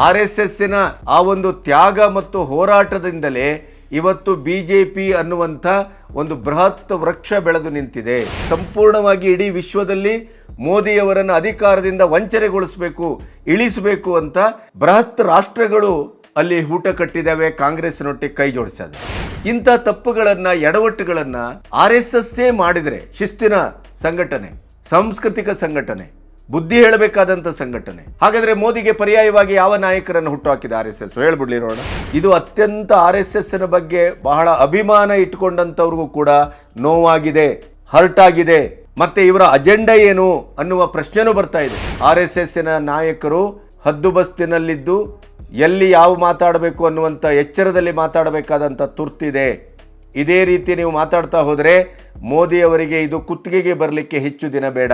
RSSನ ಆ ಒಂದು ತ್ಯಾಗ ಮತ್ತು ಹೋರಾಟದಿಂದಲೇ ಇವತ್ತು BJP ಅನ್ನುವಂಥ ಒಂದು ಬೃಹತ್ ವೃಕ್ಷ ಬೆಳೆದು ನಿಂತಿದೆ. ಸಂಪೂರ್ಣವಾಗಿ ಇಡೀ ವಿಶ್ವದಲ್ಲಿ ಮೋದಿಯವರನ್ನು ಅಧಿಕಾರದಿಂದ ವಂಚನೆಗೊಳಿಸಬೇಕು, ಇಳಿಸಬೇಕು ಅಂತ ಬೃಹತ್ ರಾಷ್ಟ್ರಗಳು ಅಲ್ಲಿ ಹೂಟ ಕಟ್ಟಿದ್ದಾವೆ, ಕಾಂಗ್ರೆಸ್ನೊಟ್ಟಿಗೆ ಕೈ ಜೋಡಿಸಿದೆ. ಇಂಥ ತಪ್ಪುಗಳನ್ನು, ಎಡವಟ್ಟುಗಳನ್ನು RSS ಮಾಡಿದರೆ, ಶಿಸ್ತಿನ ಸಂಘಟನೆ, ಸಾಂಸ್ಕೃತಿಕ ಸಂಘಟನೆ, ಬುದ್ಧಿ ಹೇಳಬೇಕಾದಂಥ ಸಂಘಟನೆ, ಹಾಗಾದರೆ ಮೋದಿಗೆ ಪರ್ಯಾಯವಾಗಿ ಯಾವ ನಾಯಕರನ್ನು ಹುಟ್ಟುಹಾಕಿದೆ RSS? ಹೇಳ್ಬಿಡ್ಲಿ ನೋಡೋಣ. ಇದು ಅತ್ಯಂತ RSSನ ಬಗ್ಗೆ ಬಹಳ ಅಭಿಮಾನ ಇಟ್ಕೊಂಡಂಥವ್ರಿಗೂ ಕೂಡ ನೋವಾಗಿದೆ, ಹರ್ಟ್ ಆಗಿದೆ. ಮತ್ತೆ ಇವರ ಅಜೆಂಡಾ ಏನು ಅನ್ನುವ ಪ್ರಶ್ನೆನೂ ಬರ್ತಾ ಇದೆ. RSSನ ನಾಯಕರು ಹದ್ದುಬಸ್ತಿನಲ್ಲಿದ್ದು ಎಲ್ಲಿ ಯಾವ ಮಾತಾಡಬೇಕು ಅನ್ನುವಂಥ ಎಚ್ಚರದಲ್ಲಿ ಮಾತಾಡಬೇಕಾದಂಥ ತುರ್ತಿದೆ. ಇದೇ ರೀತಿ ನೀವು ಮಾತಾಡ್ತಾ ಹೋದರೆ ಮೋದಿಯವರಿಗೆ ಇದು ಕುತ್ತಿಗೆಗೆ ಬರಲಿಕ್ಕೆ ಹೆಚ್ಚು ದಿನ ಬೇಡ.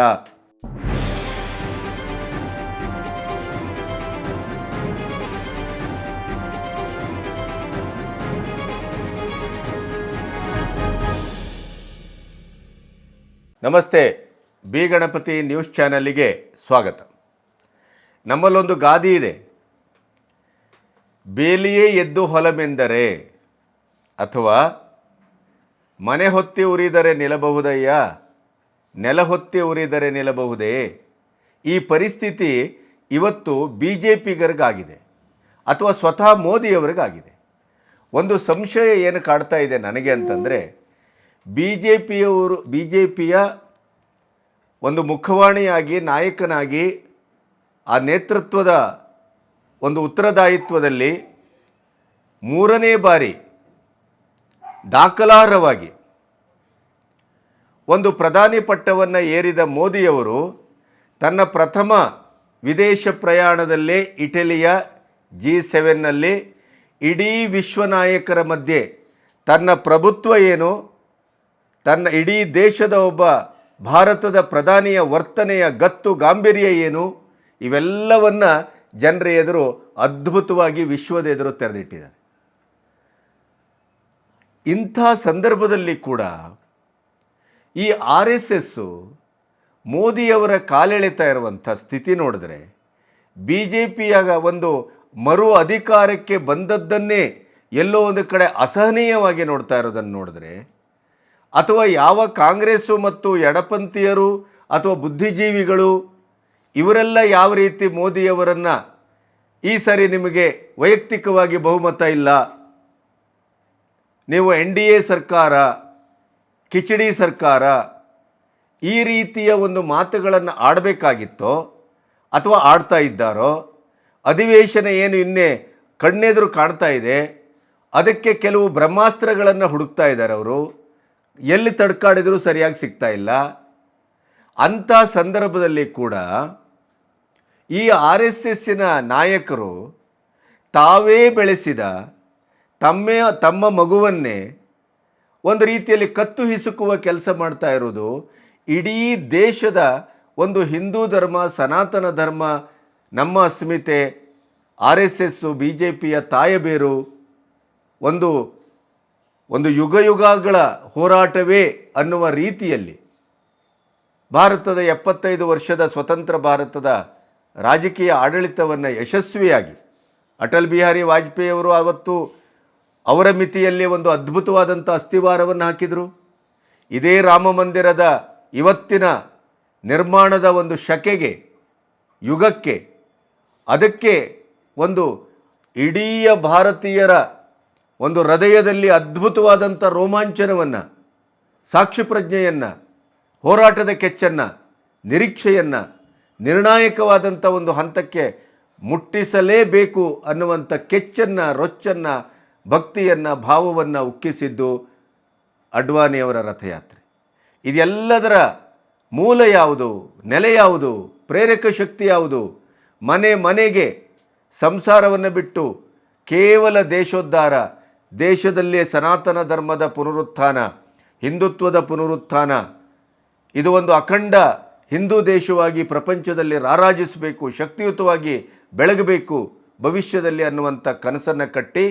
ನಮಸ್ತೆ, ಬಿ ಗಣಪತಿ ನ್ಯೂಸ್ ಚಾನಲ್ಗೆ ಸ್ವಾಗತ. ನಮ್ಮಲ್ಲೊಂದು ಗಾದೆ ಇದೆ, ಬೇಲಿಯೇ ಎದ್ದು ಹೊಲಮೆಂದರೆ, ಅಥವಾ ಮನೆ ಹೊತ್ತಿ ಉರಿದರೆ ನಿಲ್ಲಬಹುದಯ್ಯ, ನೆಲ ಹೊತ್ತಿ ಉರಿದರೆ ನಿಲ್ಲಬಹುದೇ. ಈ ಪರಿಸ್ಥಿತಿ ಇವತ್ತು BJPಗರಿಗಾಗಿದೆ, ಅಥವಾ ಸ್ವತಃ ಮೋದಿಯವರಿಗಾಗಿದೆ. ಒಂದು ಸಂಶಯ ಏನು ಕಾಡ್ತಾ ಇದೆ ನನಗೆ ಅಂತಂದರೆ, BJPಯ ಒಂದು ಮುಖವಾಣಿಯಾಗಿ, ನಾಯಕನಾಗಿ, ಆ ನೇತೃತ್ವದ ಒಂದು ಉತ್ತರದಾಯಿತ್ವದಲ್ಲಿ ಮೂರನೇ ಬಾರಿ ದಾಖಲಾರ್ಹವಾಗಿ ಒಂದು ಪ್ರಧಾನಿ ಪಟ್ಟವನ್ನು ಏರಿದ ಮೋದಿಯವರು ತನ್ನ ಪ್ರಥಮ ವಿದೇಶ ಪ್ರಯಾಣದಲ್ಲೇ ಇಟಲಿಯ G7ನಲ್ಲಿ ಇಡೀ ವಿಶ್ವ ನಾಯಕರ ಮಧ್ಯೆ ತನ್ನ ಪ್ರಭುತ್ವ ಏನು, ತನ್ನ ಇಡೀ ದೇಶದ ಒಬ್ಬ ಭಾರತದ ಪ್ರಧಾನಿಯ ವರ್ತನೆಯ ಗತ್ತು ಗಾಂಭೀರ್ಯ ಏನು, ಇವೆಲ್ಲವನ್ನು ಜನರ ಎದುರು ಅದ್ಭುತವಾಗಿ ವಿಶ್ವದ ಎದುರು ತೆರೆದಿಟ್ಟಿದ್ದಾರೆ. ಇಂಥ ಸಂದರ್ಭದಲ್ಲಿ ಕೂಡ ಈ RSS ಮೋದಿಯವರ ಕಾಲೆಳೆತಾ ಇರುವಂಥ ಸ್ಥಿತಿ ನೋಡಿದ್ರೆ, BJPಯಾಗ ಒಂದು ಮರು ಅಧಿಕಾರಕ್ಕೆ ಬಂದದ್ದನ್ನೇ ಎಲ್ಲೋ ಒಂದು ಕಡೆ ಅಸಹನೀಯವಾಗಿ ನೋಡ್ತಾ ಇರೋದನ್ನು ನೋಡಿದ್ರೆ, ಅಥವಾ ಯಾವ ಕಾಂಗ್ರೆಸ್ಸು ಮತ್ತು ಎಡಪಂಥೀಯರು ಅಥವಾ ಬುದ್ಧಿಜೀವಿಗಳು ಇವರೆಲ್ಲ ಯಾವ ರೀತಿ ಮೋದಿಯವರನ್ನು ಈ ಸರಿ ನಿಮಗೆ ವೈಯಕ್ತಿಕವಾಗಿ ಬಹುಮತ ಇಲ್ಲ, ನೀವು NDA ಸರ್ಕಾರ, ಕಿಚಡಿ ಸರ್ಕಾರ, ಈ ರೀತಿಯ ಒಂದು ಮಾತುಗಳನ್ನು ಆಡಬೇಕಾಗಿತ್ತೋ ಅಥವಾ ಆಡ್ತಾ ಇದ್ದಾರೋ, ಅಧಿವೇಶನ ಏನು ಇನ್ನೇ ಕಣ್ಣೆದುರು ಕಾಣ್ತಾ ಇದೆ, ಅದಕ್ಕೆ ಕೆಲವು ಬ್ರಹ್ಮಾಸ್ತ್ರಗಳನ್ನು ಹುಡುಕ್ತಾ ಇದ್ದಾರೆ ಅವರು, ಎಲ್ಲಿ ತಡ್ಕಾಡಿದರೂ ಸರಿಯಾಗಿ ಸಿಗ್ತಾ ಇಲ್ಲ. ಅಂಥ ಸಂದರ್ಭದಲ್ಲಿ ಕೂಡ ಈ RSSನ ನಾಯಕರು ತಾವೇ ಬೆಳೆಸಿದ ತಮ್ಮ ಮಗುವನ್ನೇ ಒಂದು ರೀತಿಯಲ್ಲಿ ಕತ್ತು ಹಿಸುಕುವ ಕೆಲಸ ಮಾಡ್ತಾ ಇರೋದು ಇಡೀ ದೇಶದ ಒಂದು ಹಿಂದೂ ಧರ್ಮ, ಸನಾತನ ಧರ್ಮ, ನಮ್ಮ ಅಸ್ಮಿತೆ, RSS BJPಯ ತಾಯಬೇರು, ಒಂದು ಯುಗಗಳ ಹೋರಾಟವೇ ಅನ್ನುವ ರೀತಿಯಲ್ಲಿ ಭಾರತದ 75 ವರ್ಷದ ಸ್ವತಂತ್ರ ಭಾರತದ ರಾಜಕೀಯ ಆಡಳಿತವನ್ನು ಯಶಸ್ವಿಯಾಗಿ ಅಟಲ್ ಬಿಹಾರಿ ವಾಜಪೇಯಿಯವರು ಆವತ್ತು ಅವರ ಮಿತಿಯಲ್ಲಿ ಒಂದು ಅದ್ಭುತವಾದಂಥ ಅಸ್ಥಿವಾರವನ್ನು ಹಾಕಿದರು. ಇದೇ ರಾಮ ಮಂದಿರದ ಇವತ್ತಿನ ನಿರ್ಮಾಣದ ಒಂದು ಶಕೆಗೆ, ಯುಗಕ್ಕೆ, ಅದಕ್ಕೆ ಒಂದು ಇಡೀ ಭಾರತೀಯರ ಒಂದು ಹೃದಯದಲ್ಲಿ ಅದ್ಭುತವಾದಂಥ ರೋಮಾಂಚನವನ್ನು, ಸಾಕ್ಷಿ ಪ್ರಜ್ಞೆಯನ್ನು, ಹೋರಾಟದ ಕೆಚ್ಚನ್ನು, ನಿರೀಕ್ಷೆಯನ್ನು, ನಿರ್ಣಾಯಕವಾದಂಥ ಒಂದು ಹಂತಕ್ಕೆ ಮುಟ್ಟಿಸಲೇಬೇಕು ಅನ್ನುವಂಥ ಕೆಚ್ಚನ್ನು, ರೊಚ್ಚನ್ನು, ಭಕ್ತಿಯನ್ನು, ಭಾವವನ್ನು ಉಕ್ಕಿಸಿದ್ದು ಅಡ್ವಾಣಿಯವರ ರಥಯಾತ್ರೆ. ಇದೆಲ್ಲದರ ಮೂಲ ಯಾವುದು, ನೆಲೆ ಯಾವುದು, ಪ್ರೇರಕ ಶಕ್ತಿ ಯಾವುದು? ಮನೆಗೆ ಸಂಸಾರವನ್ನು ಬಿಟ್ಟು ಕೇವಲ ದೇಶೋದ್ಧಾರ, ದೇಶದಲ್ಲೇ ಸನಾತನ ಧರ್ಮದ ಪುನರುತ್ಥಾನ, ಹಿಂದುತ್ವದ ಪುನರುತ್ಥಾನ, ಇದು ಒಂದು ಅಖಂಡ ಹಿಂದೂ ದೇಶವಾಗಿ ಪ್ರಪಂಚದಲ್ಲಿ ರಾರಾಜಿಸಬೇಕು, ಶಕ್ತಿಯುತವಾಗಿ ಬೆಳಗಬೇಕು ಭವಿಷ್ಯದಲ್ಲಿ ಅನ್ನುವಂಥ ಕನಸನ್ನು ಕಟ್ಟಿ,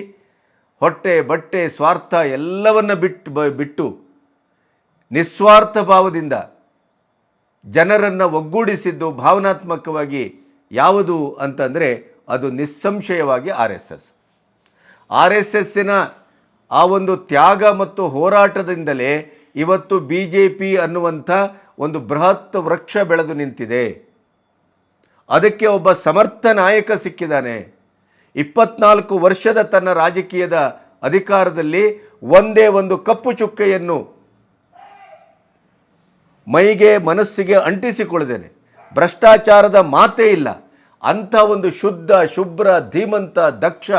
ಹೊಟ್ಟೆ ಬಟ್ಟೆ ಸ್ವಾರ್ಥ ಎಲ್ಲವನ್ನು ಬಿಟ್ಟು ನಿಸ್ವಾರ್ಥ ಭಾವದಿಂದ ಜನರನ್ನು ಒಗ್ಗೂಡಿಸಿದ್ದು ಭಾವನಾತ್ಮಕವಾಗಿ ಯಾವುದು ಅಂತಂದರೆ ಅದು ನಿಸ್ಸಂಶಯವಾಗಿ ಆರ್ ಎಸ್ ಎಸ್ಸಿನ ಆ ಒಂದು ತ್ಯಾಗ ಮತ್ತು ಹೋರಾಟದಿಂದಲೇ ಇವತ್ತು BJP ಅನ್ನುವಂಥ ಒಂದು ಬೃಹತ್ ವೃಕ್ಷ ಬೆಳೆದು ನಿಂತಿದೆ. ಅದಕ್ಕೆ ಒಬ್ಬ ಸಮರ್ಥ ನಾಯಕ ಸಿಕ್ಕಿದ್ದಾನೆ. 24 ವರ್ಷದ ತನ್ನ ರಾಜಕೀಯದ ಅಧಿಕಾರದಲ್ಲಿ ಒಂದೇ ಒಂದು ಕಪ್ಪು ಚುಕ್ಕೆಯನ್ನು ಮೈಗೆ ಮನಸ್ಸಿಗೆ ಅಂಟಿಸಿಕೊಳ್ಳದೇನೆ, ಭ್ರಷ್ಟಾಚಾರದ ಮಾತೇ ಇಲ್ಲ, ಅಂಥ ಒಂದು ಶುದ್ಧ ಶುಭ್ರ ಧೀಮಂತ ದಕ್ಷ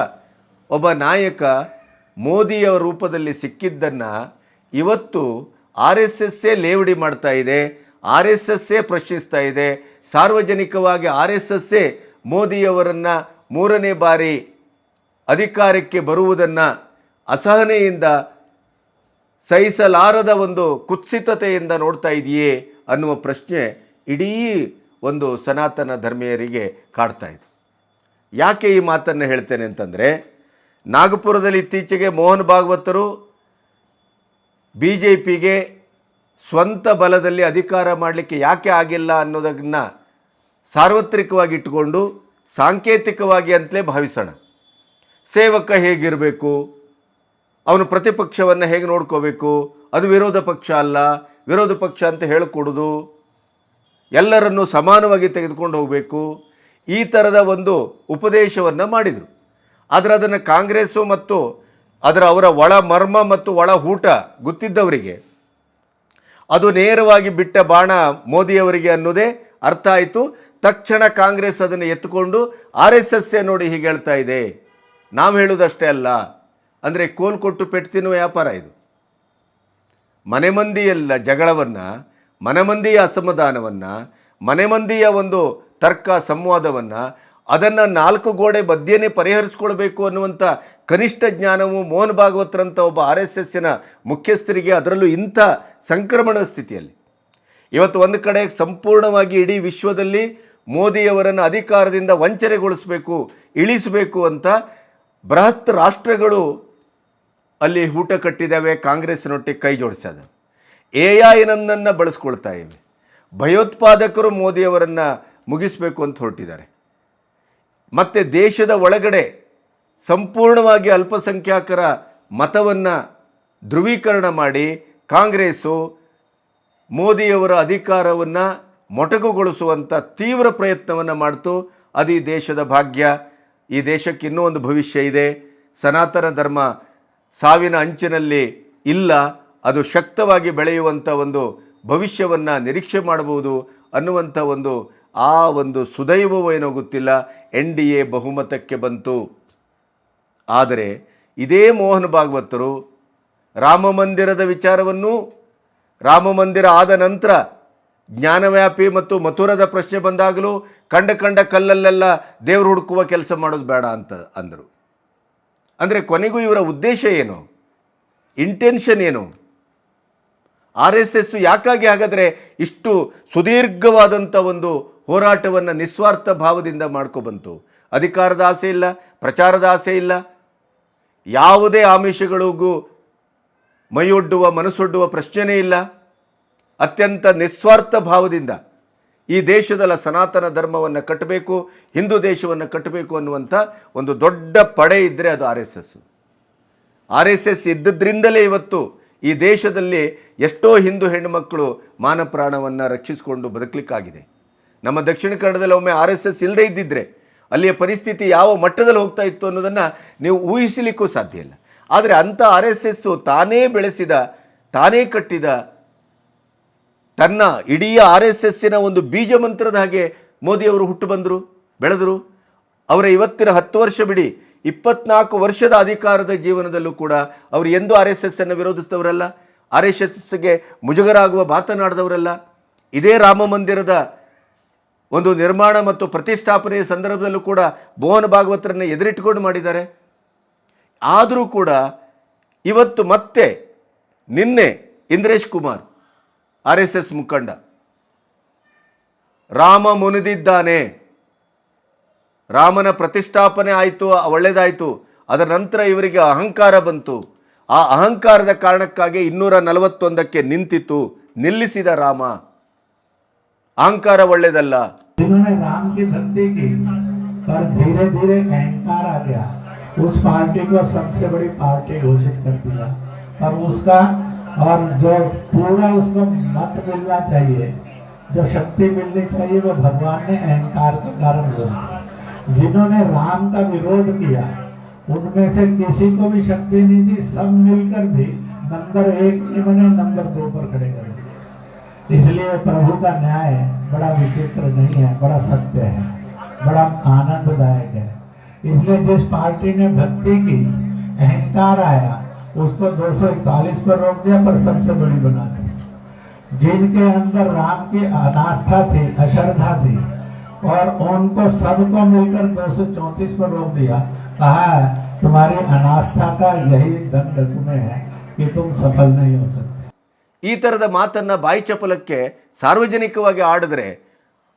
ಒಬ್ಬ ನಾಯಕ ಮೋದಿಯ ರೂಪದಲ್ಲಿ ಸಿಕ್ಕಿದ್ದನ್ನು ಇವತ್ತು RSSೇ ಲೇವಡಿ ಮಾಡ್ತಾ ಇದೆ, RSSೇ ಪ್ರಶ್ನಿಸ್ತಾ ಇದೆ. ಸಾರ್ವಜನಿಕವಾಗಿ RSSೇ ಮೋದಿಯವರನ್ನು 3ನೇ ಬಾರಿ ಅಧಿಕಾರಕ್ಕೆ ಬರುವುದನ್ನು ಅಸಹನೆಯಿಂದ ಸಹಿಸಲಾರದ ಒಂದು ಕುತ್ಸಿತತೆಯಿಂದ ನೋಡ್ತಾ ಇದೆಯೇ ಅನ್ನುವ ಪ್ರಶ್ನೆ ಇಡೀ ಒಂದು ಸನಾತನ ಧರ್ಮೀಯರಿಗೆ ಕಾಡ್ತಾ ಇದೆ. ಯಾಕೆ ಈ ಮಾತನ್ನು ಹೇಳ್ತೇನೆ ಅಂತಂದರೆ, ನಾಗಪುರದಲ್ಲಿ ಇತ್ತೀಚೆಗೆ ಮೋಹನ್ ಭಾಗವತರು BJPಗೆ ಸ್ವಂತ ಬಲದಲ್ಲಿ ಅಧಿಕಾರ ಮಾಡಲಿಕ್ಕೆ ಯಾಕೆ ಆಗಿಲ್ಲ ಅನ್ನೋದನ್ನು ಸಾರ್ವತ್ರಿಕವಾಗಿ ಇಟ್ಟುಕೊಂಡು ಸಾಂಕೇತಿಕವಾಗಿ ಅಂತಲೇ ಭಾವಿಸೋಣ. ಸೇವಕ ಹೇಗಿರಬೇಕು, ಅವನು ಪ್ರತಿಪಕ್ಷವನ್ನು ಹೇಗೆ ನೋಡ್ಕೋಬೇಕು, ಅದು ವಿರೋಧ ಪಕ್ಷ ಅಲ್ಲ, ವಿರೋಧ ಪಕ್ಷ ಅಂತ ಹೇಳಿಕೊಡೋದು, ಎಲ್ಲರನ್ನೂ ಸಮಾನವಾಗಿ ತೆಗೆದುಕೊಂಡು ಹೋಗಬೇಕು, ಈ ಥರದ ಒಂದು ಉಪದೇಶವನ್ನು ಮಾಡಿದರು. ಆದರೆ ಅದನ್ನು ಕಾಂಗ್ರೆಸ್ಸು ಮತ್ತು ಅವರ ಒಳ ಮರ್ಮ ಮತ್ತು ಒಳ ಹೂಟ ಗೊತ್ತಿದ್ದವರಿಗೆ ಅದು ನೇರವಾಗಿ ಬಿಟ್ಟ ಬಾಣ ಮೋದಿಯವರಿಗೆ ಅನ್ನೋದೇ ಅರ್ಥ ಆಯಿತು. ತಕ್ಷಣ ಕಾಂಗ್ರೆಸ್ ಅದನ್ನು ಎತ್ತುಕೊಂಡು RSSೇ ನೋಡಿ ಹೀಗೆ ಹೇಳ್ತಾ ಇದೆ, ನಾವು ಹೇಳೋದಷ್ಟೇ ಅಲ್ಲ, ಅಂದರೆ ಕೋಲ್ ಕೊಟ್ಟು ಪೆಟ್ಟು ತಿನ್ನುವ ವ್ಯಾಪಾರ ಇದು. ಮನೆ ಮಂದಿಯಲ್ಲ ಜಗಳವನ್ನು, ಮನೆ ಮಂದಿಯ ಅಸಮಾಧಾನವನ್ನು, ಮನೆ ಮಂದಿಯ ಒಂದು ತರ್ಕ ಸಂವಾದವನ್ನು ಅದನ್ನು 4 ಗೋಡೆ ಮಧ್ಯೆನೇ ಪರಿಹರಿಸ್ಕೊಳ್ಬೇಕು ಅನ್ನುವಂಥ ಕನಿಷ್ಠ ಜ್ಞಾನವು ಮೋಹನ್ ಭಾಗವತರಂಥ ಒಬ್ಬ RSSನ ಮುಖ್ಯಸ್ಥರಿಗೆ, ಅದರಲ್ಲೂ ಇಂಥ ಸಂಕ್ರಮಣ ಸ್ಥಿತಿಯಲ್ಲಿ ಇವತ್ತು ಒಂದು ಕಡೆ ಸಂಪೂರ್ಣವಾಗಿ ಇಡೀ ವಿಶ್ವದಲ್ಲಿ ಮೋದಿಯವರನ್ನು ಅಧಿಕಾರದಿಂದ ವಂಚನೆಗೊಳಿಸಬೇಕು, ಇಳಿಸಬೇಕು ಅಂತ ಬೃಹತ್ ರಾಷ್ಟ್ರಗಳು ಅಲ್ಲಿ ಹೂಟ ಕಟ್ಟಿದ್ದಾವೆ, ಕಾಂಗ್ರೆಸ್ನೊಟ್ಟಿಗೆ ಕೈ ಜೋಡಿಸ್ಯಾದ. AI ಬಳಸ್ಕೊಳ್ತಾ ಇವೆ. ಭಯೋತ್ಪಾದಕರು ಮೋದಿಯವರನ್ನು ಮುಗಿಸಬೇಕು ಅಂತ ಹೊರಟಿದ್ದಾರೆ. ಮತ್ತು ದೇಶದ ಒಳಗಡೆ ಸಂಪೂರ್ಣವಾಗಿ ಅಲ್ಪಸಂಖ್ಯಾತರ ಮತವನ್ನು ಧ್ರುವೀಕರಣ ಮಾಡಿ ಕಾಂಗ್ರೆಸ್ಸು ಮೋದಿಯವರ ಅಧಿಕಾರವನ್ನು ಮೊಟಕುಗೊಳಿಸುವಂಥ ತೀವ್ರ ಪ್ರಯತ್ನವನ್ನು ಮಾಡ್ತು. ಅದು ಈ ದೇಶದ ಭಾಗ್ಯ. ಈ ದೇಶಕ್ಕೆ ಇನ್ನೂ ಒಂದು ಭವಿಷ್ಯ ಇದೆ. ಸನಾತನ ಧರ್ಮ ಸಾವಿನ ಅಂಚಿನಲ್ಲಿ ಇಲ್ಲ, ಅದು ಶಕ್ತವಾಗಿ ಬೆಳೆಯುವಂಥ ಒಂದು ಭವಿಷ್ಯವನ್ನು ನಿರೀಕ್ಷೆ ಮಾಡಬಹುದು ಅನ್ನುವಂಥ ಒಂದು ಸುದೈವವೋ ಏನೋ ಗೊತ್ತಿಲ್ಲ, NDA ಬಹುಮತಕ್ಕೆ ಬಂತು. ಆದರೆ ಇದೇ ಮೋಹನ್ ಭಾಗವತರು ರಾಮ ಮಂದಿರದ ವಿಚಾರವನ್ನು, ರಾಮ ಮಂದಿರ ಆದ ನಂತರ ಜ್ಞಾನವ್ಯಾಪಿ ಮತ್ತು ಮಥುರದ ಪ್ರಶ್ನೆ ಬಂದಾಗಲೂ ಕಂಡ ಕಲ್ಲಲ್ಲೆಲ್ಲ ದೇವರು ಹುಡುಕುವ ಕೆಲಸ ಮಾಡೋದು ಬೇಡ ಅಂತ ಅಂದರು. ಅಂದರೆ ಕೊನೆಗೂ ಇವರ ಉದ್ದೇಶ ಏನು, ಇಂಟೆನ್ಷನ್ ಏನು? RSS ಯಾಕಾಗಿ ಹಾಗಾದರೆ ಇಷ್ಟು ಸುದೀರ್ಘವಾದಂಥ ಒಂದು ಹೋರಾಟವನ್ನು ನಿಸ್ವಾರ್ಥ ಭಾವದಿಂದ ಮಾಡ್ಕೊಬಂತು? ಅಧಿಕಾರದ ಆಸೆ ಇಲ್ಲ, ಪ್ರಚಾರದ ಆಸೆ ಇಲ್ಲ, ಯಾವುದೇ ಆಮಿಷಗಳಿಗೂ ಮೈಯೊಡ್ಡುವ ಮನಸ್ಸೊಡ್ಡುವ ಪ್ರಶ್ನೆಯೇ ಇಲ್ಲ. ಅತ್ಯಂತ ನಿಸ್ವಾರ್ಥ ಭಾವದಿಂದ ಈ ದೇಶದಲ್ಲ ಸನಾತನ ಧರ್ಮವನ್ನು ಕಟ್ಟಬೇಕು, ಹಿಂದೂ ದೇಶವನ್ನು ಕಟ್ಟಬೇಕು ಅನ್ನುವಂಥ ಒಂದು ದೊಡ್ಡ ಪಡೆ ಇದ್ದರೆ ಅದು RSS ಇದ್ದದ್ರಿಂದಲೇ ಇವತ್ತು ಈ ದೇಶದಲ್ಲಿ ಎಷ್ಟೋ ಹಿಂದೂ ಹೆಣ್ಣುಮಕ್ಕಳು ಮಾನ ಪ್ರಾಣವನ್ನು ರಕ್ಷಿಸಿಕೊಂಡು ಬದುಕಲಿಕ್ಕಾಗಿದೆ. ನಮ್ಮ ದಕ್ಷಿಣ ಕನ್ನಡದಲ್ಲಿ ಒಮ್ಮೆ RSS ಇಲ್ಲದೇ ಇದ್ದಿದ್ದರೆ ಅಲ್ಲಿಯ ಪರಿಸ್ಥಿತಿ ಯಾವ ಮಟ್ಟದಲ್ಲಿ ಹೋಗ್ತಾ ಇತ್ತು ಅನ್ನೋದನ್ನು ನೀವು ಊಹಿಸಲಿಕ್ಕೂ ಸಾಧ್ಯ ಇಲ್ಲ. ಆದರೆ ಅಂಥ RSS ತಾನೇ ಬೆಳೆಸಿದ, ತಾನೇ ಕಟ್ಟಿದ, ತನ್ನ ಇಡೀ RSSನ ಒಂದು ಬೀಜ ಮಂತ್ರದ ಹಾಗೆ ಮೋದಿಯವರು ಹುಟ್ಟು ಬಂದರು, ಬೆಳೆದರು. ಅವರ ಇವತ್ತಿನ 10 ವರ್ಷ ಬಿಡಿ, 24 ವರ್ಷದ ಅಧಿಕಾರದ ಜೀವನದಲ್ಲೂ ಕೂಡ ಅವರು ಎಂದೂ RSSನ್ನು ವಿರೋಧಿಸಿದವರಲ್ಲ, RSSಗೆ ಮುಜುಗರ ಆಗುವ ಮಾತನಾಡಿದವರಲ್ಲ. ಇದೇ ರಾಮ ಮಂದಿರದ ಒಂದು ನಿರ್ಮಾಣ ಮತ್ತು ಪ್ರತಿಷ್ಠಾಪನೆಯ ಸಂದರ್ಭದಲ್ಲೂ ಕೂಡ ಮೋಹನ್ ಭಾಗವತರನ್ನು ಎದುರಿಟ್ಟುಕೊಂಡು ಮಾಡಿದ್ದಾರೆ. ಆದರೂ ಕೂಡ ಇವತ್ತು ಮತ್ತೆ ನಿನ್ನೆ ಇಂದ್ರೇಶ್ ಕುಮಾರ್ RSS ಮುಖಂಡ ರಾಮ ಮುನಿದಿದ್ದಾನೆ, ರಾಮನ ಪ್ರತಿಷ್ಠಾಪನೆ ಆಯಿತು, ಒಳ್ಳೆಯದಾಯಿತು, ಅದರ ನಂತರ ಇವರಿಗೆ ಅಹಂಕಾರ ಬಂತು, ಆ ಅಹಂಕಾರದ ಕಾರಣಕ್ಕಾಗಿ 241ಕ್ಕೆ ನಿಂತಿತು, ನಿಲ್ಲಿಸಿದ ರಾಮ. ಅಹಂಕಾರ ಒಳ್ಳೆಯದಲ್ಲ. जिन्होंने राम की धरती की पर धीरे धीरे अहंकार आ गया, उस पार्टी को सबसे बड़ी पार्टी घोषित कर दिया। पर उसका और जो पूरा उसको मत मिलना चाहिए, जो शक्ति मिलनी चाहिए, वो भगवान ने अहंकार के कारण दिया। जिन्होंने राम का विरोध किया उनमें से किसी को भी शक्ति नहीं थी, सब मिलकर भी नंबर 1 नहीं बने, नंबर 2 पर खड़े करे। इसलिए प्रभु का न्याय बड़ा विचित्र नहीं है, बड़ा सत्य है, बड़ा आनंददायक है। इसलिए जिस पार्टी ने भक्ति की, अहंकार आया, उसको 241 पर रोक दिया, पर सबसे बड़ी बना दी। जिनके अंदर राम की अनास्था थी, अश्रद्धा थी, और उनको सबको मिलकर 234 पर रोक दिया। कहा तुम्हारी अनास्था का यही दंड तुम्हें है कि तुम सफल नहीं हो सकते। ಈ ಥರದ ಮಾತನ್ನು ಬಾಯಿ ಚಪಲಕ್ಕೆ ಸಾರ್ವಜನಿಕವಾಗಿ ಆಡಿದ್ರೆ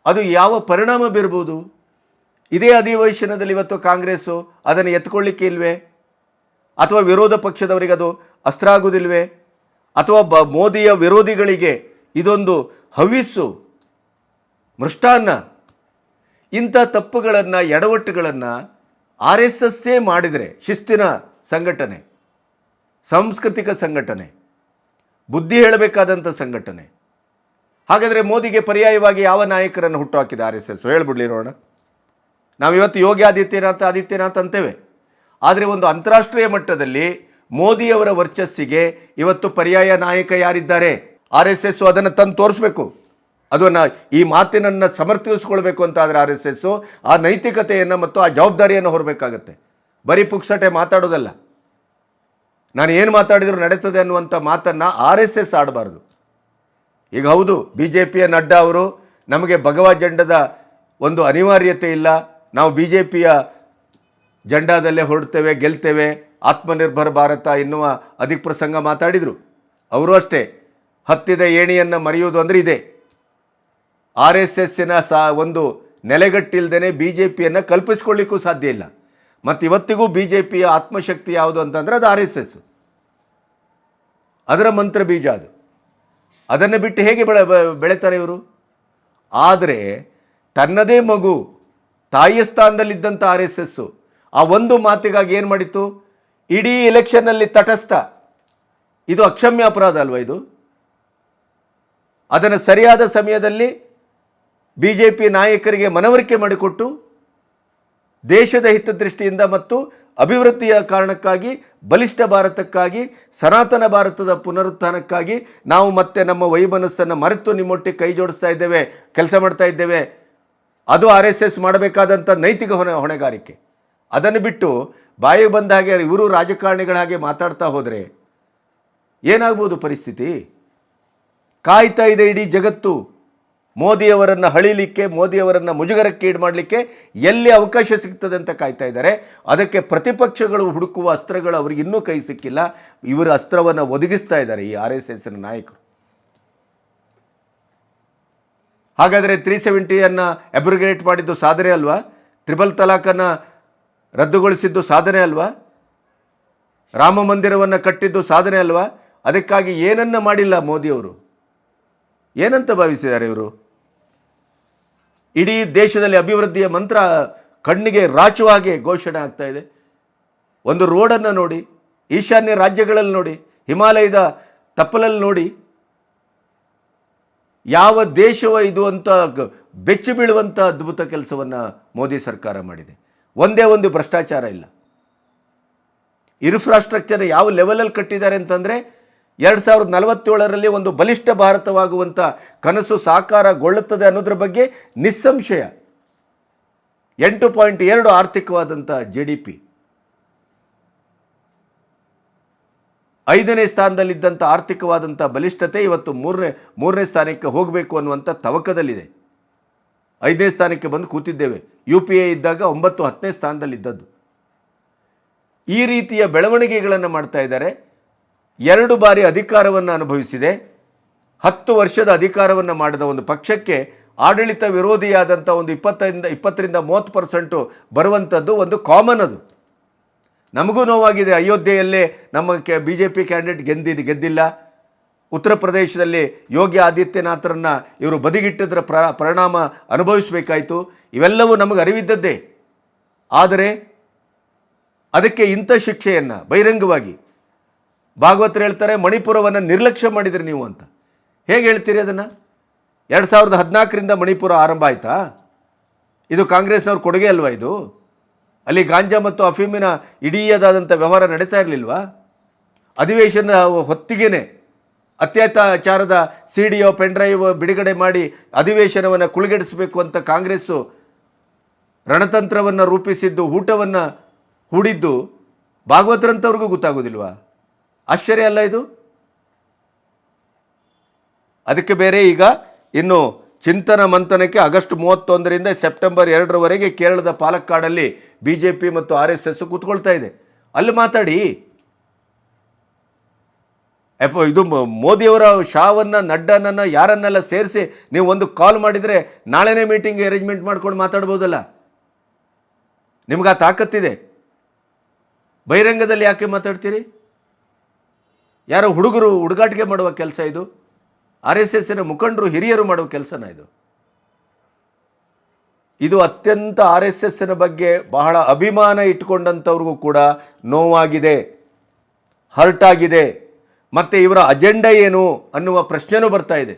ಅದು ಯಾವ ಪರಿಣಾಮ ಬೀರ್ಬೋದು? ಇದೇ ಅಧಿವೇಶನದಲ್ಲಿ ಇವತ್ತು ಕಾಂಗ್ರೆಸ್ಸು ಅದನ್ನು ಎತ್ಕೊಳ್ಳಿಕ್ಕೆ ಇಲ್ವೇ? ಅಥವಾ ವಿರೋಧ ಪಕ್ಷದವರಿಗೆ ಅದು ಅಸ್ತ್ರ ಆಗುವುದಿಲ್ವೇ? ಅಥವಾ ಮೋದಿಯ ವಿರೋಧಿಗಳಿಗೆ ಇದೊಂದು ಹವಿಸ್ಸು, ಮೃಷ್ಟಾನ್ನ? ಇಂಥ ತಪ್ಪುಗಳನ್ನು, ಎಡವಟ್ಟುಗಳನ್ನು RSSೇ ಮಾಡಿದರೆ, ಶಿಸ್ತಿನ ಸಂಘಟನೆ, ಸಾಂಸ್ಕೃತಿಕ ಸಂಘಟನೆ, ಬುದ್ಧಿ ಹೇಳಬೇಕಾದಂಥ ಸಂಘಟನೆ, ಹಾಗಾದರೆ ಮೋದಿಗೆ ಪರ್ಯಾಯವಾಗಿ ಯಾವ ನಾಯಕರನ್ನು ಹುಟ್ಟುಹಾಕಿದೆ RSS? ಹೇಳ್ಬಿಡ್ಲಿ ನೋಡೋಣ. ನಾವಿವತ್ತು ಯೋಗಿ ಆದಿತ್ಯನಾಥ್ ಅಂತೇವೆ, ಆದರೆ ಒಂದು ಅಂತಾರಾಷ್ಟ್ರೀಯ ಮಟ್ಟದಲ್ಲಿ ಮೋದಿಯವರ ವರ್ಚಸ್ಸಿಗೆ ಇವತ್ತು ಪರ್ಯಾಯ ನಾಯಕ ಯಾರಿದ್ದಾರೆ? RSS ಅದನ್ನು ತಂದು ತೋರಿಸ್ಬೇಕು. ಅದನ್ನು, ಈ ಮಾತಿನನ್ನು ಸಮರ್ಥಿಸಿಕೊಳ್ಬೇಕು ಅಂತ ಆದರೆ RSS ಆ ನೈತಿಕತೆಯನ್ನು ಮತ್ತು ಆ ಜವಾಬ್ದಾರಿಯನ್ನು ಹೊರಬೇಕಾಗತ್ತೆ. ಬರೀ ಪುಕ್ಸಟೆ ಮಾತಾಡೋದಲ್ಲ. ನಾನು ಏನು ಮಾತಾಡಿದರೂ ನಡೀತದೆ ಅನ್ನುವಂಥ ಮಾತನ್ನು RSS ಆಡಬಾರ್ದು. ಈಗ ಹೌದು, BJPಯ ನಡ್ಡಾ ಅವರು ನಮಗೆ ಭಗವಾ ಜೆಂಡದ ಒಂದು ಅನಿವಾರ್ಯತೆ ಇಲ್ಲ, ನಾವು BJPಯ ಜೆಂಡಾದಲ್ಲೇ ಹೊರಡ್ತೇವೆ, ಗೆಲ್ತೇವೆ, ಆತ್ಮನಿರ್ಭರ ಭಾರತ ಎನ್ನುವ ಅಧಿಕ ಪ್ರಸಂಗ ಮಾತಾಡಿದರು. ಅವರು ಅಷ್ಟೇ, ಹತ್ತಿದ ಏಣಿಯನ್ನು ಮರೆಯುವುದು ಅಂದರೆ ಇದೆ. RSSನ ಒಂದು ನೆಲೆಗಟ್ಟಿಲ್ದೇ BJPಯನ್ನು ಕಲ್ಪಿಸ್ಕೊಳ್ಳಿಕ್ಕೂ ಸಾಧ್ಯ ಇಲ್ಲ. ಮತ್ತು ಇವತ್ತಿಗೂ BJPಯ ಆತ್ಮಶಕ್ತಿ ಯಾವುದು ಅಂತಂದರೆ ಅದು RSS. ಅದರ ಮಂತ್ರ ಬೀಜ ಅದು. ಅದನ್ನು ಬಿಟ್ಟು ಹೇಗೆ ಬೆಳೀತಾರೆ ಇವರು? ಆದರೆ ತನ್ನದೇ ಮಗು, ತಾಯಿಯ ಸ್ಥಾನದಲ್ಲಿದ್ದಂಥ RSS ಆ ಒಂದು ಮಾತಿಗಾಗಿ ಏನು ಮಾಡಿತ್ತು? ಇಡೀ ಎಲೆಕ್ಷನ್ನಲ್ಲಿ ತಟಸ್ಥ. ಇದು ಅಕ್ಷಮ್ಯ ಅಪರಾಧ ಅಲ್ವಾ ಇದು? ಅದನ್ನು ಸರಿಯಾದ ಸಮಯದಲ್ಲಿ BJP ನಾಯಕರಿಗೆ ಮನವರಿಕೆ ಮಾಡಿಕೊಟ್ಟು ದೇಶದ ಹಿತದೃಷ್ಟಿಯಿಂದ ಮತ್ತು ಅಭಿವೃದ್ಧಿಯ ಕಾರಣಕ್ಕಾಗಿ, ಬಲಿಷ್ಠ ಭಾರತಕ್ಕಾಗಿ, ಸನಾತನ ಭಾರತದ ಪುನರುತ್ಥಾನಕ್ಕಾಗಿ ನಾವು ಮತ್ತೆ ನಮ್ಮ ವೈಮನಸ್ಸನ್ನು ಮರೆತು ನಿಮ್ಮೊಟ್ಟಿಗೆ ಕೈ ಜೋಡಿಸ್ತಾ ಇದ್ದೇವೆ, ಕೆಲಸ ಮಾಡ್ತಾ ಇದ್ದೇವೆ. ಅದು RSS ಮಾಡಬೇಕಾದಂಥ ನೈತಿಕ ಹೊಣೆಗಾರಿಕೆ. ಅದನ್ನು ಬಿಟ್ಟು ಬಾಯಿಗೆ ಬಂದ ಹಾಗೆ ಇವರು ರಾಜಕಾರಣಿಗಳ ಹಾಗೆ ಮಾತಾಡ್ತಾ ಹೋದರೆ ಏನಾಗ್ಬೋದು ಪರಿಸ್ಥಿತಿ? ಕಾಯ್ತಾ ಇದೆ ಇಡೀ ಜಗತ್ತು ಮೋದಿಯವರನ್ನು ಹಳಿಲಿಕ್ಕೆ, ಮೋದಿಯವರನ್ನು ಮುಜುಗರಕ್ಕೆ ಈಡು ಮಾಡಲಿಕ್ಕೆ ಎಲ್ಲಿ ಅವಕಾಶ ಸಿಗ್ತದೆ ಅಂತ ಕಾಯ್ತಾ ಇದ್ದಾರೆ. ಅದಕ್ಕೆ ಪ್ರತಿಪಕ್ಷಗಳು ಹುಡುಕುವ ಅಸ್ತ್ರಗಳು ಅವರಿಗೆ ಇನ್ನೂ ಕೈ ಸಿಕ್ಕಿಲ್ಲ. ಇವರ ಅಸ್ತ್ರವನ್ನು ಒದಗಿಸ್ತಾ ಇದ್ದಾರೆ ಈ RSSನ ನಾಯಕರು. ಹಾಗಾದರೆ 370 ಅಬ್ರಿಗೇಟ್ ಮಾಡಿದ್ದು ಸಾಧನೆ ಅಲ್ವಾ? ತ್ರಿಬಲ್ ತಲಾಖನ್ನು ರದ್ದುಗೊಳಿಸಿದ್ದು ಸಾಧನೆ ಅಲ್ವಾ? ರಾಮ ಮಂದಿರವನ್ನು ಕಟ್ಟಿದ್ದು ಸಾಧನೆ ಅಲ್ವಾ? ಅದಕ್ಕಾಗಿ ಏನನ್ನ ಮಾಡಿಲ್ಲ ಮೋದಿಯವರು. ಏನಂತ ಭಾವಿಸಿದ್ದಾರೆ ಇವರು? ಇಡೀ ದೇಶದಲ್ಲಿ ಅಭಿವೃದ್ಧಿಯ ಮಂತ್ರ ಕಣ್ಣಿಗೆ ರಾಚುವ ಹಾಗೆ ಘೋಷಣೆ ಆಗ್ತಾ ಇದೆ. ಒಂದು ರೋಡನ್ನು ನೋಡಿ, ಈಶಾನ್ಯ ರಾಜ್ಯಗಳಲ್ಲಿ ನೋಡಿ, ಹಿಮಾಲಯದ ತಪ್ಪಲಲ್ಲಿ ನೋಡಿ, ಯಾವ ದೇಶವ ಇದು ಅಂತ ಬೆಚ್ಚಿ ಬೀಳುವಂಥ ಅದ್ಭುತ ಕೆಲಸವನ್ನು ಮೋದಿ ಸರ್ಕಾರ ಮಾಡಿದೆ. ಒಂದೇ ಒಂದು ಭ್ರಷ್ಟಾಚಾರ ಇಲ್ಲ. ಇನ್ಫ್ರಾಸ್ಟ್ರಕ್ಚರ್ ಯಾವ ಲೆವೆಲಲ್ಲಿ ಕಟ್ಟಿದ್ದಾರೆ ಅಂತಂದರೆ 2047ರಲ್ಲಿ ಒಂದು ಬಲಿಷ್ಠ ಭಾರತವಾಗುವಂಥ ಕನಸು ಸಾಕಾರಗೊಳ್ಳುತ್ತದೆ ಅನ್ನೋದ್ರ ಬಗ್ಗೆ ನಿಸ್ಸಂಶಯ. 8.2 ಆರ್ಥಿಕವಾದಂಥ GDP, 5ನೇ ಸ್ಥಾನದಲ್ಲಿದ್ದಂಥ ಆರ್ಥಿಕವಾದಂಥ ಬಲಿಷ್ಠತೆ ಇವತ್ತು ಮೂರನೇ ಸ್ಥಾನಕ್ಕೆ ಹೋಗಬೇಕು ಅನ್ನುವಂಥ ತವಕದಲ್ಲಿದೆ. 5ನೇ ಸ್ಥಾನಕ್ಕೆ ಬಂದು ಕೂತಿದ್ದೇವೆ. UPA ಇದ್ದಾಗ 9-10ನೇ ಸ್ಥಾನದಲ್ಲಿದ್ದದ್ದು. ಈ ರೀತಿಯ ಬೆಳವಣಿಗೆಗಳನ್ನು ಮಾಡ್ತಾ ಇದ್ದಾರೆ. 2 ಬಾರಿ ಅಧಿಕಾರವನ್ನು ಅನುಭವಿಸಿದೆ. 10 ವರ್ಷದ ಅಧಿಕಾರವನ್ನು ಮಾಡಿದ ಒಂದು ಪಕ್ಷಕ್ಕೆ ಆಡಳಿತ ವಿರೋಧಿಯಾದಂಥ ಒಂದು 20-30% ಬರುವಂಥದ್ದು ಒಂದು ಕಾಮನ್. ಅದು ನಮಗೂ ನೋವಾಗಿದೆ. ಅಯೋಧ್ಯೆಯಲ್ಲೇ ನಮ್ಮ BJP ಕ್ಯಾಂಡಿಡೇಟ್ ಗೆದ್ದಿಲ್ಲ. ಉತ್ತರ ಪ್ರದೇಶದಲ್ಲಿ ಯೋಗಿ ಆದಿತ್ಯನಾಥರನ್ನು ಇವರು ಬದಿಗಿಟ್ಟಿದ್ದರ ಪರಿಣಾಮ ಅನುಭವಿಸಬೇಕಾಯಿತು. ಇವೆಲ್ಲವೂ ನಮಗೆ ಅರಿವಿದ್ದದ್ದೇ. ಆದರೆ ಅದಕ್ಕೆ ಇಂಥ ಶಿಕ್ಷೆಯನ್ನು ಬಹಿರಂಗವಾಗಿ ಭಾಗವತರು ಹೇಳ್ತಾರೆ, ಮಣಿಪುರವನ್ನು ನಿರ್ಲಕ್ಷ್ಯ ಮಾಡಿದ್ರಿ ನೀವು ಅಂತ. ಹೇಗೆ ಹೇಳ್ತೀರಿ ಅದನ್ನು? 2014ರಿಂದ ಮಣಿಪುರ ಆರಂಭ ಆಯಿತಾ? ಇದು ಕಾಂಗ್ರೆಸ್ನವ್ರ ಕೊಡುಗೆ ಅಲ್ವಾ ಇದು? ಅಲ್ಲಿ ಗಾಂಜಾ ಮತ್ತು ಅಫೀಮಿನ ಇಡೀದಾದಂಥ ವ್ಯವಹಾರ ನಡೀತಾ ಇರಲಿಲ್ವಾ? ಅಧಿವೇಶನ ಹೊತ್ತಿಗೆನೆ ಅತ್ಯಾಚಾರದ ಸಿಡಿಯೋ ಪೆನ್ಡ್ರೈವ್ ಬಿಡುಗಡೆ ಮಾಡಿ ಅಧಿವೇಶನವನ್ನು ಕುಳಿಗೆಡಿಸಬೇಕು ಅಂತ ಕಾಂಗ್ರೆಸ್ಸು ರಣತಂತ್ರವನ್ನು ರೂಪಿಸಿದ್ದು, ಊಟವನ್ನು ಹೂಡಿದ್ದು ಭಾಗವತರಂಥವ್ರಿಗೂ ಗೊತ್ತಾಗೋದಿಲ್ವಾ? ಆಶ್ಚರ್ಯ ಅಲ್ಲ ಇದು? ಅದಕ್ಕೆ ಬೇರೆ ಈಗ ಇನ್ನು ಚಿಂತನ ಮಂಥನಕ್ಕೆ ಆಗಸ್ಟ್ 31ರಿಂದ ಸೆಪ್ಟೆಂಬರ್ 2ರವರೆಗೆ ಕೇರಳದ ಪಾಲಕ್ಕಾಡಲ್ಲಿ BJP ಮತ್ತು RSS ಕೂತ್ಕೊಳ್ತಾ ಇದೆ. ಅಲ್ಲಿ ಮಾತಾಡಿ. ಇದು ಮೋದಿಯವರ ಶಾವನ್ನು, ನಡ್ಡನನ್ನು, ಯಾರನ್ನೆಲ್ಲ ಸೇರಿಸಿ ನೀವು ಒಂದು ಕಾಲ್ ಮಾಡಿದರೆ ನಾಳೆನೇ ಮೀಟಿಂಗ್ ಅರೇಂಜ್ಮೆಂಟ್ ಮಾಡ್ಕೊಂಡು ಮಾತಾಡ್ಬೋದಲ್ಲ. ನಿಮ್ಗೆ ಆ ತಾಕತ್ತಿದೆ. ಬಹಿರಂಗದಲ್ಲಿ ಯಾಕೆ ಮಾತಾಡ್ತೀರಿ? ಯಾರೋ ಹುಡುಗರು ಹುಡುಗಾಟಿಕೆ ಮಾಡುವ ಕೆಲಸ ಇದು? RSSನ ಮುಖಂಡರು, ಹಿರಿಯರು ಮಾಡುವ ಕೆಲಸನ ಇದು? ಇದು ಅತ್ಯಂತ RSSನ ಬಗ್ಗೆ ಬಹಳ ಅಭಿಮಾನ ಇಟ್ಕೊಂಡಂಥವ್ರಿಗೂ ಕೂಡ ನೋವಾಗಿದೆ, ಹರ್ಟ್ ಆಗಿದೆ. ಮತ್ತು ಇವರ ಅಜೆಂಡಾ ಏನು ಅನ್ನುವ ಪ್ರಶ್ನೆನೂ ಬರ್ತಾ ಇದೆ.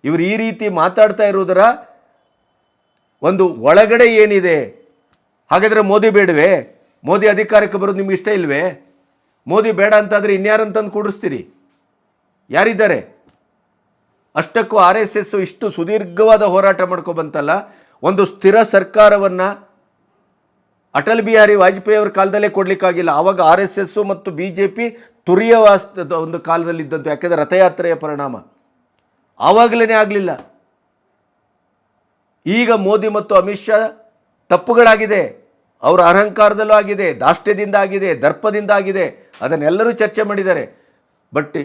ಇವರು ಈ ರೀತಿ ಮಾತಾಡ್ತಾ ಇರುವುದರ ಒಂದು ಒಳಗಡೆ ಏನಿದೆ? ಹಾಗಾದರೆ ಮೋದಿ ಬೇಡವೇ? ಮೋದಿ ಅಧಿಕಾರಕ್ಕೆ ಬರೋದು ನಿಮ್ಗೆ ಇಷ್ಟ ಇಲ್ವೇ? ಮೋದಿ ಬೇಡ ಅಂತಾದರೆ ಇನ್ಯಾರಂತಂದು ಕೂಡಿಸ್ತೀರಿ? ಯಾರಿದ್ದಾರೆ? ಅಷ್ಟಕ್ಕೂ RSS ಇಷ್ಟು ಸುದೀರ್ಘವಾದ ಹೋರಾಟ ಮಾಡ್ಕೊಬಂತಲ್ಲ. ಒಂದು ಸ್ಥಿರ ಸರ್ಕಾರವನ್ನು ಅಟಲ್ ಬಿಹಾರಿ ವಾಜಪೇಯಿ ಅವರ ಕಾಲದಲ್ಲೇ ಕೊಡಲಿಕ್ಕಾಗಿಲ್ಲ. ಆವಾಗ RSS ಮತ್ತು BJP ತುರಿಯ ಒಂದು ಕಾಲದಲ್ಲಿದ್ದಂಥ, ಯಾಕೆಂದರೆ ರಥಯಾತ್ರೆಯ ಪರಿಣಾಮ ಆವಾಗಲೇ ಆಗಲಿಲ್ಲ. ಈಗ ಮೋದಿ ಮತ್ತು ಅಮಿತ್ ಶಾ ತಪ್ಪುಗಳಾಗಿದೆ, ಅವರ ಅಹಂಕಾರದಲ್ಲೂ ಆಗಿದೆ, ದಾಷ್ಟ್ಯದಿಂದ ಆಗಿದೆ, ದರ್ಪದಿಂದ ಆಗಿದೆ, ಅದನ್ನೆಲ್ಲರೂ ಚರ್ಚೆ ಮಾಡಿದ್ದಾರೆ. ಬಟ್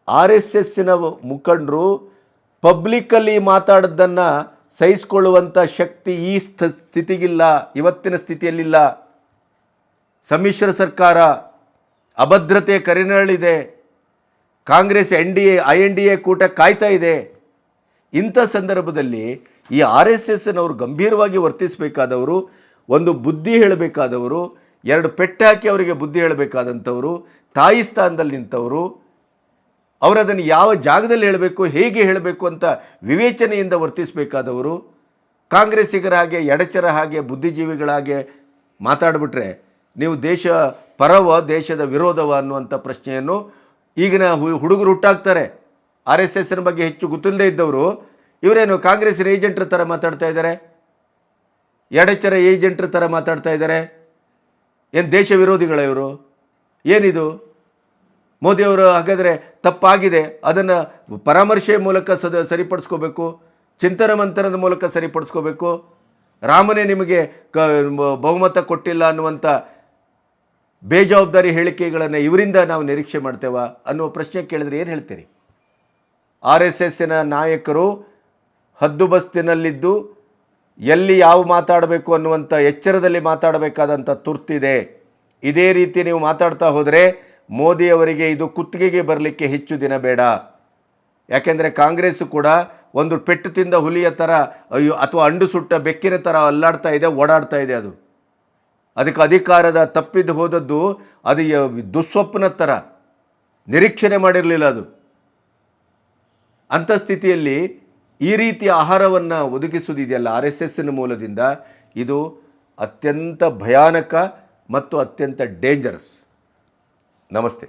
RSSನ ಮುಖಂಡರು ಪಬ್ಲಿಕ್ಕಲ್ಲಿ ಮಾತಾಡೋದನ್ನು ಸಹಿಸಿಕೊಳ್ಳುವಂಥ ಶಕ್ತಿ ಈ ಸ್ಥಿತಿಗಿಲ್ಲ, ಇವತ್ತಿನ ಸ್ಥಿತಿಯಲ್ಲಿಲ್ಲ. ಸಮ್ಮಿಶ್ರ ಸರ್ಕಾರ, ಅಭದ್ರತೆ ಕರಿನರಳಿದೆ, ಕಾಂಗ್ರೆಸ್ INDA ಕೂಟ ಕಾಯ್ತಾ ಇದೆ. ಇಂಥ ಸಂದರ್ಭದಲ್ಲಿ ಈ RSSನವರು ಗಂಭೀರವಾಗಿ ವರ್ತಿಸಬೇಕಾದವರು, ಒಂದು ಬುದ್ಧಿ ಹೇಳಬೇಕಾದವರು, ಎರಡು ಪೆಟ್ಟು ಹಾಕಿ ಅವರಿಗೆ ಬುದ್ಧಿ ಹೇಳಬೇಕಾದಂಥವರು, ತಾಯಿ ಸ್ಥಾನದಲ್ಲಿ ನಿಂತವರು, ಅವರದನ್ನು ಯಾವ ಜಾಗದಲ್ಲಿ ಹೇಳಬೇಕು, ಹೇಗೆ ಹೇಳಬೇಕು ಅಂತ ವಿವೇಚನೆಯಿಂದ ವರ್ತಿಸಬೇಕಾದವರು, ಕಾಂಗ್ರೆಸ್ಸಿಗರ ಹಾಗೆ, ಎಡಚರ ಹಾಗೆ, ಬುದ್ಧಿಜೀವಿಗಳಾಗೆ ಮಾತಾಡಿಬಿಟ್ರೆ ನೀವು ದೇಶ ಪರವ, ದೇಶದ ವಿರೋಧವ ಅನ್ನುವಂಥ ಪ್ರಶ್ನೆಯನ್ನು ಈಗಿನ ಹುಡುಗರು ಹುಟ್ಟಾಕ್ತಾರೆ. RSSನ ಬಗ್ಗೆ ಹೆಚ್ಚು ಗೊತ್ತಿಲ್ಲದೆ ಇದ್ದವರು ಇವರೇನು ಕಾಂಗ್ರೆಸ್ಸಿನ ಏಜೆಂಟ್ರ ಥರ ಮಾತಾಡ್ತಾ ಇದ್ದಾರೆ, ಎಡಚರ ಏಜೆಂಟ್ರ ಥರ ಮಾತಾಡ್ತಾ ಇದ್ದಾರೆ. ಏನು ದೇಶ ವಿರೋಧಿಗಳ ಇವರು? ಏನಿದು? ಮೋದಿಯವರು ಹಾಗಾದರೆ ತಪ್ಪಾಗಿದೆ, ಅದನ್ನು ಪರಾಮರ್ಶೆಯ ಮೂಲಕ ಸರಿಪಡಿಸ್ಕೋಬೇಕು, ಚಿಂತನ ಮಂಥನದ ಮೂಲಕ ಸರಿಪಡಿಸ್ಕೋಬೇಕು. ರಾಮನೇ ನಿಮಗೆ ಬಹುಮತ ಕೊಟ್ಟಿಲ್ಲ ಅನ್ನುವಂಥ ಬೇಜವಾಬ್ದಾರಿ ಹೇಳಿಕೆಗಳನ್ನು ಇವರಿಂದ ನಾವು ನಿರೀಕ್ಷೆ ಮಾಡ್ತೇವ ಅನ್ನುವ ಪ್ರಶ್ನೆ ಕೇಳಿದ್ರೆ ಏನು ಹೇಳ್ತೀರಿ? RSSನ ನಾಯಕರು ಹದ್ದುಬಸ್ತಿನಲ್ಲಿದ್ದು ಎಲ್ಲಿ ಯಾವ ಮಾತಾಡಬೇಕು ಅನ್ನುವಂಥ ಎಚ್ಚರದಲ್ಲಿ ಮಾತಾಡಬೇಕಾದಂಥ ತುರ್ತಿದೆ. ಇದೇ ರೀತಿ ನೀವು ಮಾತಾಡ್ತಾ ಹೋದರೆ ಮೋದಿಯವರಿಗೆ ಇದು ಕುತ್ತಿಗೆಗೆ ಬರಲಿಕ್ಕೆ ಹೆಚ್ಚು ದಿನ ಬೇಡ. ಯಾಕೆಂದರೆ ಕಾಂಗ್ರೆಸ್ಸು ಕೂಡ ಒಂದು ಪೆಟ್ಟು ತಿಂದ ಹುಲಿಯ ಥರ ಅಥವಾ ಅಂಡು ಸುಟ್ಟ ಬೆಕ್ಕಿನ ಥರ ಅಲ್ಲಾಡ್ತಾ ಇದೆ, ಓಡಾಡ್ತಾ ಇದೆ. ಅದಕ್ಕೆ ಅಧಿಕಾರದ ತಪ್ಪಿದ್ದು ಹೋದದ್ದು ಅದು ದುಸ್ವಪ್ನ ಥರ, ನಿರೀಕ್ಷಣೆ ಮಾಡಿರಲಿಲ್ಲ ಅದು. ಅಂಥ ಸ್ಥಿತಿಯಲ್ಲಿ ಈ ರೀತಿಯ ಆಹಾರವನ್ನು ಒದಗಿಸುವುದಿದೆಯಲ್ಲ RSSನ ಮೂಲದಿಂದ, ಇದು ಅತ್ಯಂತ ಭಯಾನಕ ಮತ್ತು ಅತ್ಯಂತ ಡೇಂಜರಸ್. ನಮಸ್ತೆ.